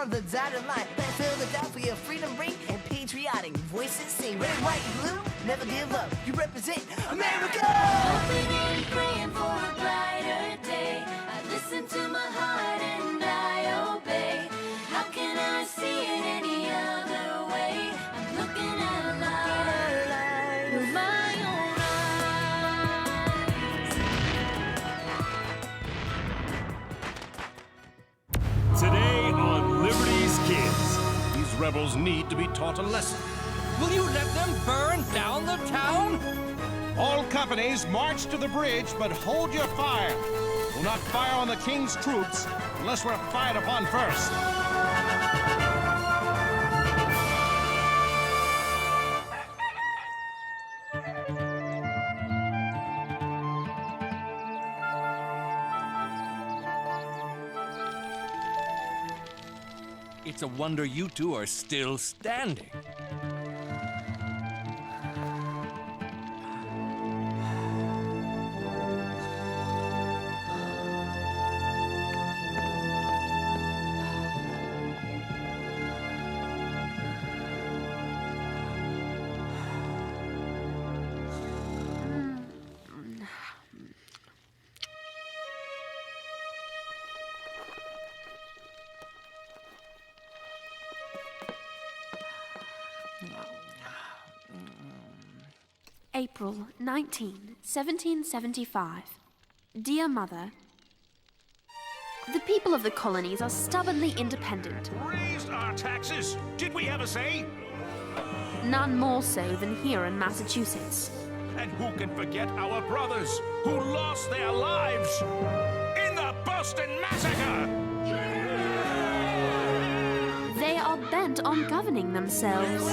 on the dotted line. Let's fill the dot for your freedom ring and patriotic voices sing. Red, white, blue, never give up. You represent America! Hoping and praying for a brighter day. I listen to my heart and I obey. How can I see it any other way? I'm looking at a light with my own eyes. Today on Liberty's Kids. These rebels need to be taught a lesson. Will you let them burn down the town? All companies march to the bridge, but hold your fire. We'll not fire on the king's troops unless we're fired upon first. It's a wonder you two are still standing. April 19, 1775. Dear Mother, the people of the colonies are stubbornly independent, Raised our taxes. Did we ever say? none more so than here in Massachusetts. And who can forget our brothers who lost their lives in the Boston Massacre? They are bent on governing themselves.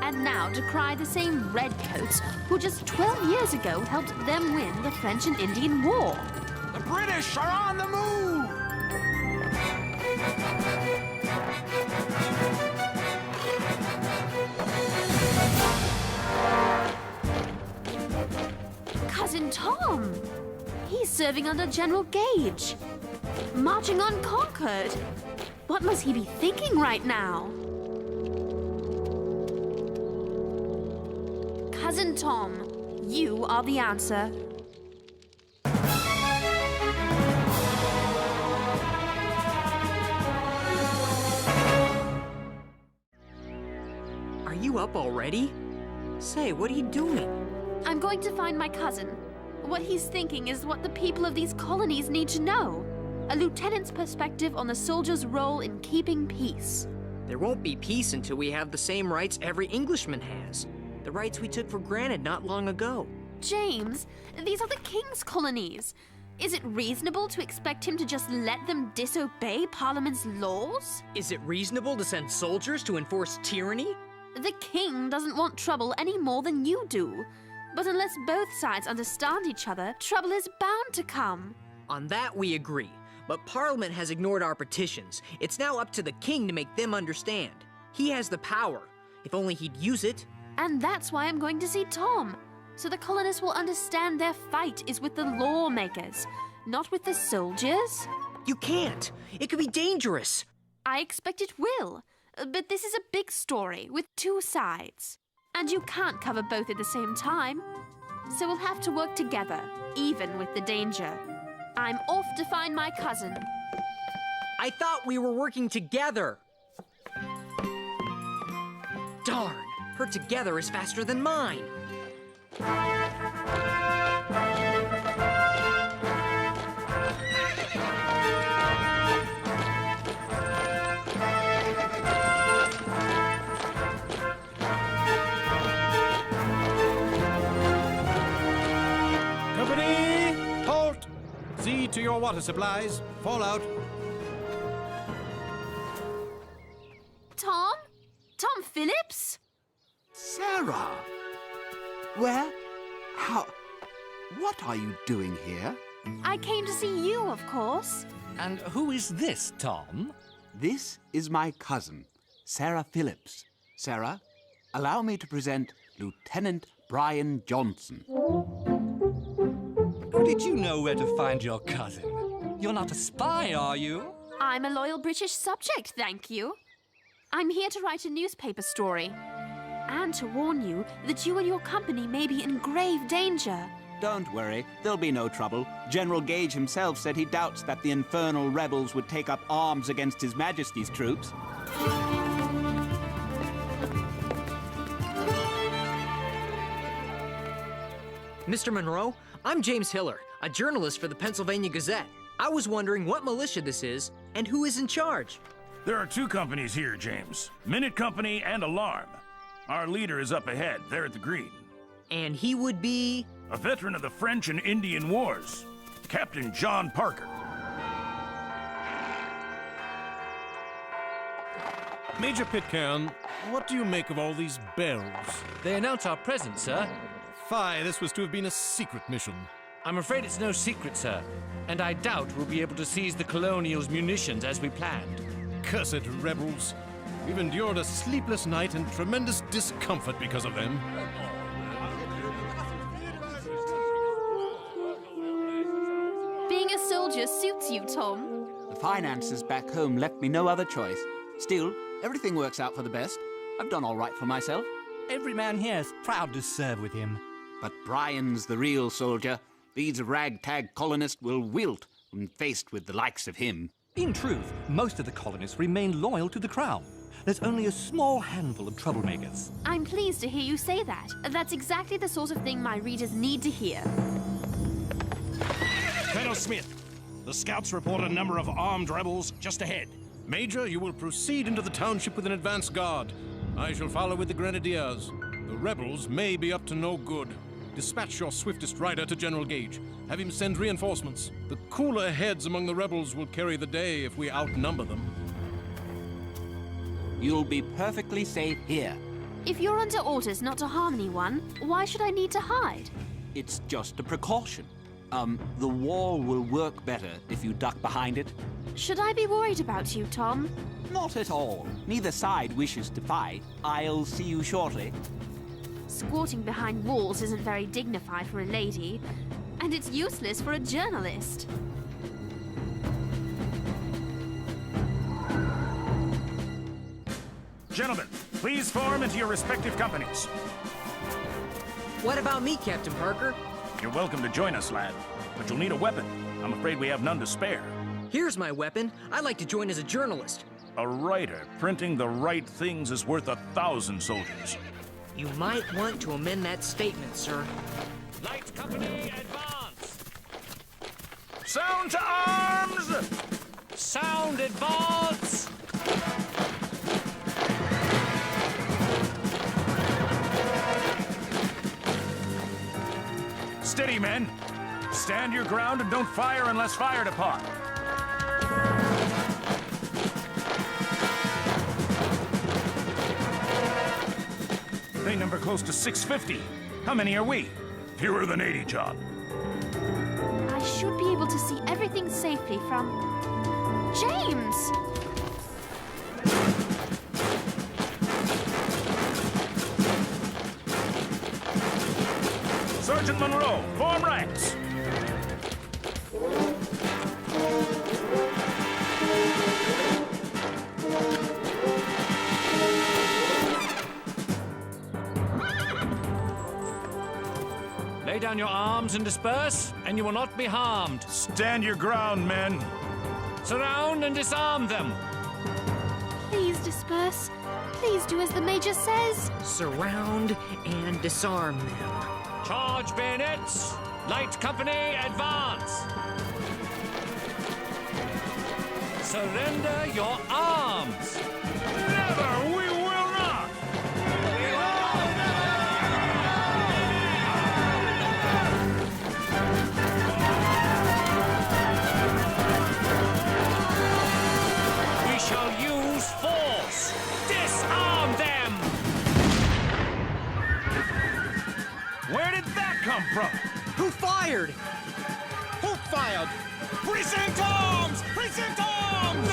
And now decry the same redcoats who just 12 years ago helped them win the French and Indian War. The British are on the move! Cousin Tom! He's serving under General Gage, marching on Concord. What must he be thinking right now? Cousin Tom, you are the answer. Are you up already? Say, what are you doing? I'm going to find my cousin. What he's thinking is what the people of these colonies need to know. A lieutenant's perspective on the soldier's role in keeping peace. There won't be peace until we have the same rights every Englishman has. The rights we took for granted not long ago. James, these are the king's colonies. Is it reasonable to expect him to just let them disobey Parliament's laws? Is it reasonable to send soldiers to enforce tyranny? The king doesn't want trouble any more than you do. But unless both sides understand each other, trouble is bound to come. On that we agree. But Parliament has ignored our petitions. It's now up to the king to make them understand. He has the power. If only he'd use it. And that's why I'm going to see Tom. So the colonists will understand their fight is with the lawmakers, not with the soldiers. You can't. It could be dangerous. I expect it will. But this is a big story with two sides. And you can't cover both at the same time. So we'll have to work together, even with the danger. I'm off to find my cousin. I thought we were working together. Darn, her together is faster than mine. Company, halt! See to your water supplies. Fall out. Tom? Tom Phillips? Sarah! Where? How? What are you doing here? I came to see you, of course. And who is this, Tom? This is my cousin, Sarah Phillips. Sarah, allow me to present Lieutenant Brian Johnson. How did you know where to find your cousin? You're not a spy, are you? I'm a loyal British subject, thank you. I'm here to write a newspaper story. And to warn you that you and your company may be in grave danger. Don't worry, there'll be no trouble. General Gage himself said he doubts that the infernal rebels would take up arms against His Majesty's troops. Mr. Monroe, I'm James Hiller, a journalist for the Pennsylvania Gazette. I was wondering what militia this is and who is in charge. There are two companies here, James. Minute Company and Alarm. Our leader is up ahead, there at the green. And he would be... A veteran of the French and Indian Wars, Captain John Parker. Major Pitcairn, what do you make of all these bells? They announce our presence, sir. Fie, this was to have been a secret mission. I'm afraid it's no secret, sir. And I doubt we'll be able to seize the colonial's munitions as we planned. Cursed rebels. We've endured a sleepless night and tremendous discomfort because of them. Being a soldier suits you, Tom. The finances back home left me no other choice. Still, everything works out for the best. I've done all right for myself. Every man here is proud to serve with him. But Brian's the real soldier. These ragtag colonists will wilt when faced with the likes of him. In truth, most of the colonists remain loyal to the Crown. There's only a small handful of troublemakers. I'm pleased to hear you say that. That's exactly the sort of thing my readers need to hear. Colonel Smith, the scouts report a number of armed rebels just ahead. Major, you will proceed into the township with an advance guard. I shall follow with the grenadiers. The rebels may be up to no good. Dispatch your swiftest rider to General Gage. Have him send reinforcements. The cooler heads among the rebels will carry the day if we outnumber them. You'll be perfectly safe here. If you're under orders not to harm anyone, why should I need to hide? It's just a precaution. The wall will work better if you duck behind it. Should I be worried about you, Tom? Not at all. Neither side wishes to fight. I'll see you shortly. Squatting behind walls isn't very dignified for a lady, and it's useless for a journalist. Gentlemen, please form into your respective companies. What about me, Captain Parker? You're welcome to join us, lad, but you'll need a weapon. I'm afraid we have none to spare. Here's my weapon. I'd like to join as a journalist. A writer printing the right things is worth 1,000 soldiers. You might want to amend that statement, sir. Light Company, advance! Sound to arms! Sound, advance! Steady, men. Stand your ground and don't fire unless fired upon. They number close to 650. How many are we? Fewer than 80, John. I should be able to see everything safely from... James! Sergeant Monroe, form ranks. Lay down your arms and disperse, and you will not be harmed. Stand your ground, men. Surround and disarm them. Please disperse. Please do as the Major says. Surround and disarm them. Charge bayonets. Light Company, advance. Surrender your arms. Never, we will not. We shall use force. Disarm them. Where did that come from? Who fired? Who fired? Precinct arms! Precinct arms!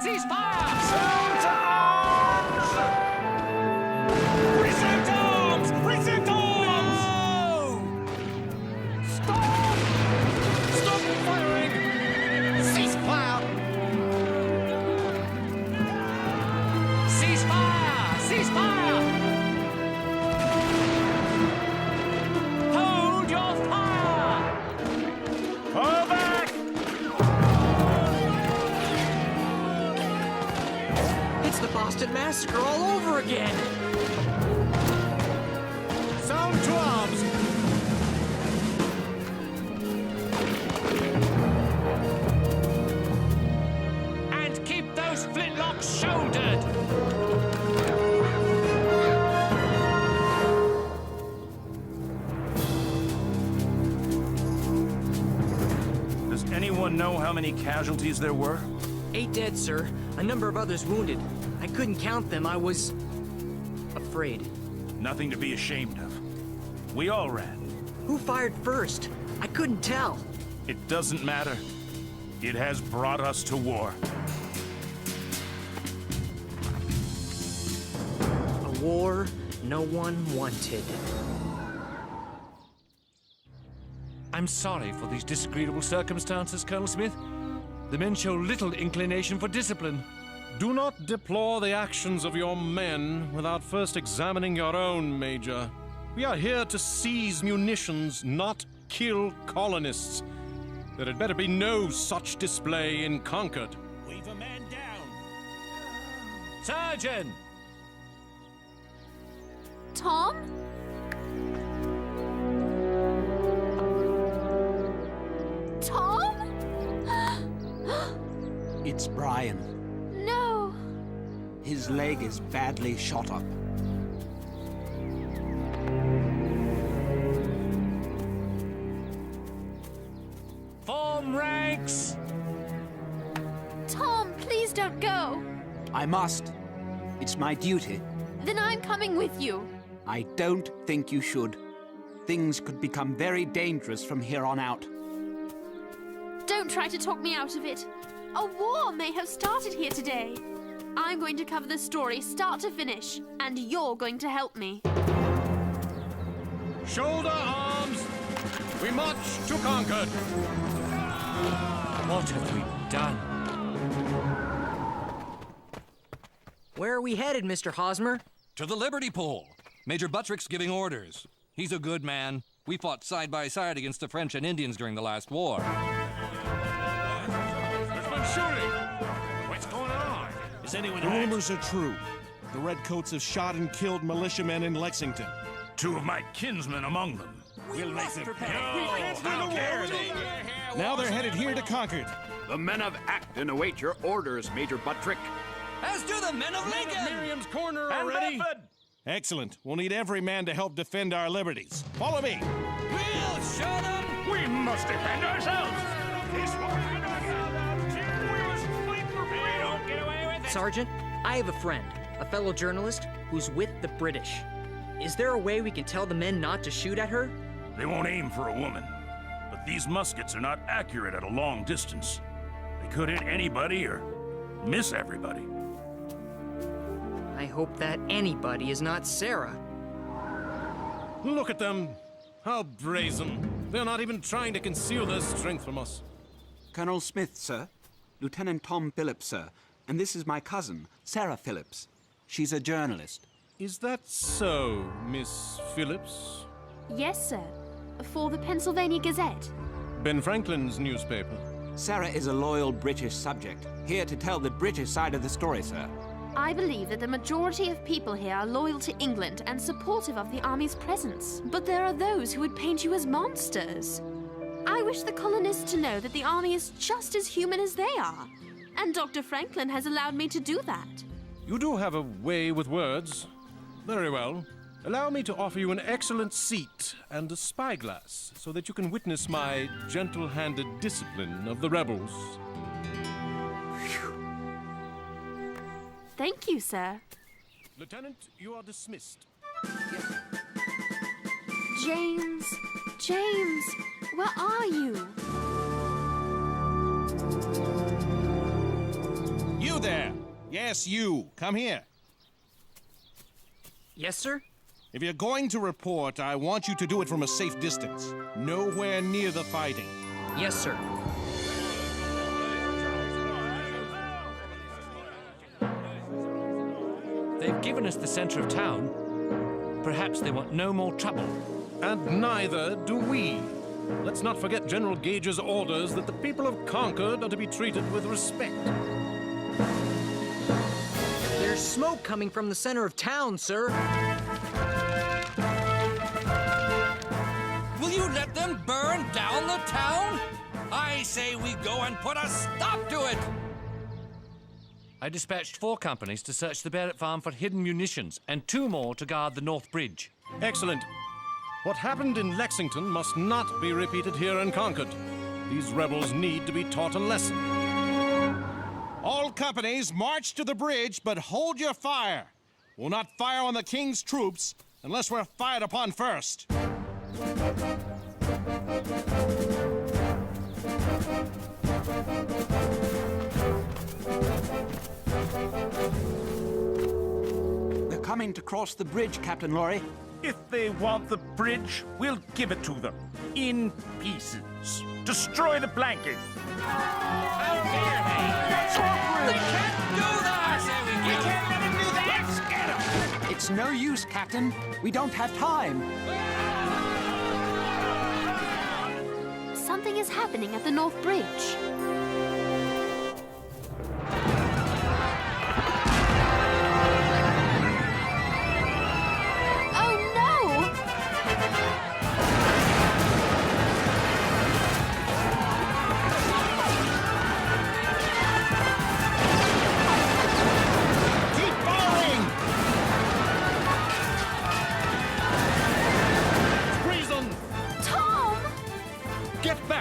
Cease fire! Sound to arms! Present arms! Present arms! Stop! Stop firing! Cease fire! Cease fire! Cease fire! Hold your fire! Fall back! It's the Boston Massacre all over again! Sound to arms! And keep those flintlocks shouldered! Does anyone know how many casualties there were? 8 dead, sir. A number of others wounded. I couldn't count them. I was... afraid. Nothing to be ashamed of. We all ran. Who fired first? I couldn't tell. It doesn't matter. It has brought us to war. A war no one wanted. I'm sorry for these disagreeable circumstances, Colonel Smith. The men show little inclination for discipline. Do not deplore the actions of your men without first examining your own, Major. We are here to seize munitions, not kill colonists. There had better be no such display in Concord. Leave a man down. Sergeant! Tom? Tom? It's Brian. No. His leg is badly shot up. Form ranks! Tom, please don't go. I must. It's my duty. Then I'm coming with you. I don't think you should. Things could become very dangerous from here on out. Don't try to talk me out of it. A war may have started here today. I'm going to cover the story start to finish, and you're going to help me. Shoulder arms! We march to Concord! What have we done? Where are we headed, Mr. Hosmer? To the Liberty Pole. Major Buttrick's giving orders. He's a good man. We fought side by side against the French and Indians during the last war. There's been shooting. What's going on? Is anyone The rumors are true. The Redcoats have shot and killed militiamen in Lexington. 2 of my kinsmen among them. We'll make them pay. How dare they? Now they're headed here to Concord. The men of Acton await your orders, Major Buttrick. As do the men of Lincoln! Miriam's Corner And already? Bedford! Excellent. We'll need every man to help defend our liberties. Follow me. We'll show them! We must defend ourselves. This war. We don't get away with it. Sergeant, I have a friend, a fellow journalist, who's with the British. Is there a way we can tell the men not to shoot at her? They won't aim for a woman. But these muskets are not accurate at a long distance. They could hit anybody or miss everybody. I hope that anybody is not Sarah. Look at them. How brazen. They're not even trying to conceal their strength from us. Colonel Smith, sir. Lieutenant Tom Phillips, sir. And this is my cousin, Sarah Phillips. She's a journalist. Is that so, Miss Phillips? Yes, sir. For the Pennsylvania Gazette. Ben Franklin's newspaper. Sarah is a loyal British subject, here to tell the British side of the story, sir. I believe that the majority of people here are loyal to England and supportive of the army's presence. But there are those who would paint you as monsters. I wish the colonists to know that the army is just as human as they are. And Dr. Franklin has allowed me to do that. You do have a way with words. Very well. Allow me to offer you an excellent seat and a spyglass so that you can witness my gentle-handed discipline of the rebels. Thank you, sir. Lieutenant, you are dismissed. James, where are you? You You there! Yes, you. Come here. Yes, sir? If you're going to report, I want you to do it from a safe distance. Nowhere near the fighting. Yes, sir. They've given us the center of town. Perhaps they want no more trouble. And neither do we. Let's not forget General Gage's orders that the people of Concord are to be treated with respect. There's smoke coming from the center of town, sir. Will you let them burn down the town? I say we go and put a stop to it! I dispatched 4 companies to search the Barrett farm for hidden munitions and 2 more to guard the North Bridge. Excellent. What happened in Lexington must not be repeated here in Concord. These rebels need to be taught a lesson. All companies march to the bridge, but hold your fire. We'll not fire on the king's troops unless we're fired upon first. They're coming to cross the bridge, Captain Laurie. If they want the bridge, we'll give it to them. In pieces. Destroy the blanket. How dare they? They can't do that! We can't let them do that! Let's get them! It's no use, Captain. We don't have time. Something is happening at the North Bridge.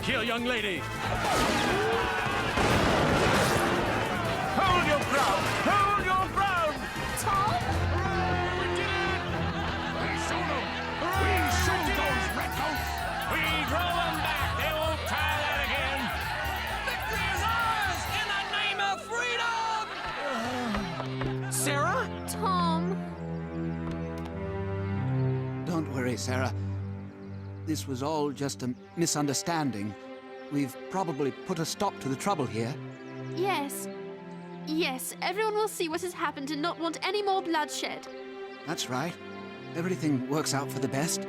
Here, young lady. Hold your ground! Hold your ground! Tom? We did it! We shoot them! We shoot those redcoats! We drove them back! They won't try that again! Victory is ours in the name of freedom! Sarah? Tom? Don't worry, Sarah. This was all just a misunderstanding. We've probably put a stop to the trouble here. Yes. Yes, everyone will see what has happened and not want any more bloodshed. That's right. Everything works out for the best.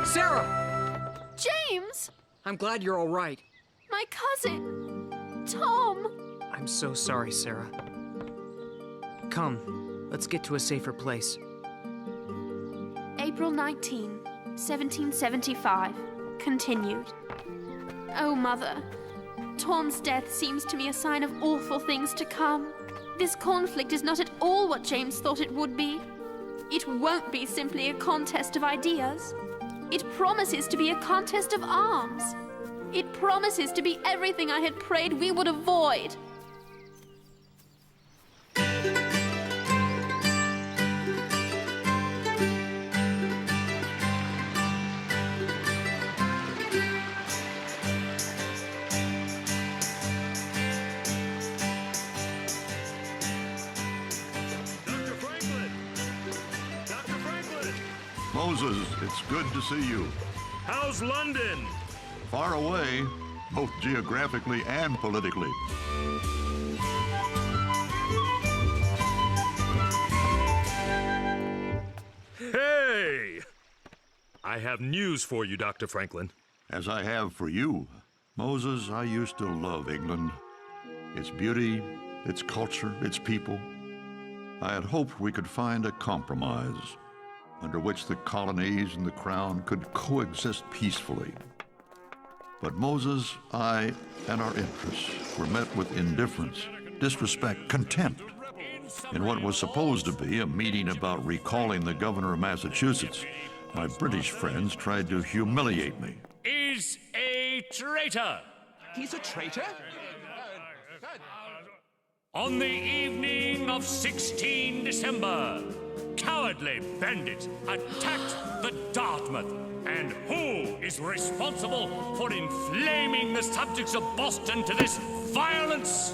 Sarah! James! I'm glad you're all right. My cousin! Tom! I'm so sorry, Sarah. Come, let's get to a safer place. April 19, 1775. Continued. Oh, Mother. Tom's death seems to me a sign of awful things to come. This conflict is not at all what James thought it would be. It won't be simply a contest of ideas. It promises to be a contest of arms. It promises to be everything I had prayed we would avoid. Dr. Franklin! Dr. Franklin! Moses, it's good to see you. How's London? Far away, both geographically and politically. Hey! I have news for you, Dr. Franklin. As I have for you. Moses, I used to love England. Its beauty, its culture, its people. I had hoped we could find a compromise under which the colonies and the crown could coexist peacefully. But Moses, I, and our interests were met with indifference, disrespect, contempt. In what was supposed to be a meeting about recalling the governor of Massachusetts, my British friends tried to humiliate me. Is a traitor. He's a traitor? On the evening of 16 December, cowardly bandits attacked the Dartmouth. And who is responsible for inflaming the subjects of Boston to this violence?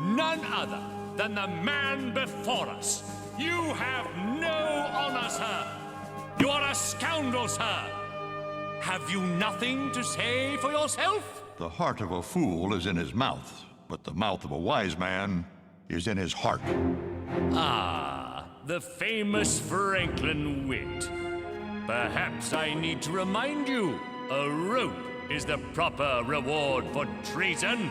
None other than the man before us. You have no honor, sir. You are a scoundrel, sir. Have you nothing to say for yourself? The heart of a fool is in his mouth, but the mouth of a wise man is in his heart. Ah, the famous Franklin wit. Perhaps I need to remind you, a rope is the proper reward for treason.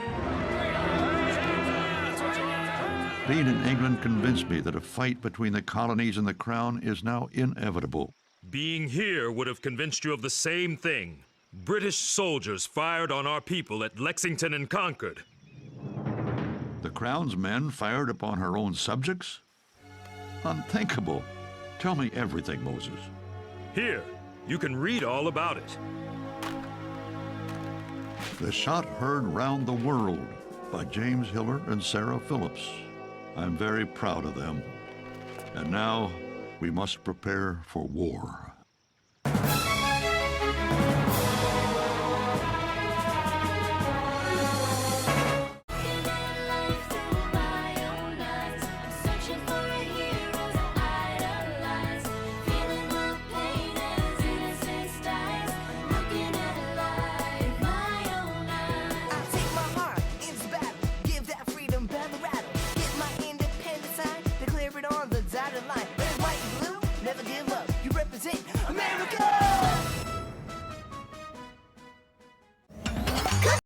Being in England convinced me that a fight between the colonies and the crown is now inevitable. Being here would have convinced you of the same thing. British soldiers fired on our people at Lexington and Concord. The crown's men fired upon her own subjects? Unthinkable. Tell me everything, Moses. Here, you can read all about it. The Shot Heard Round the World by James Hiller and Sarah Phillips. I'm very proud of them. And now we must prepare for war.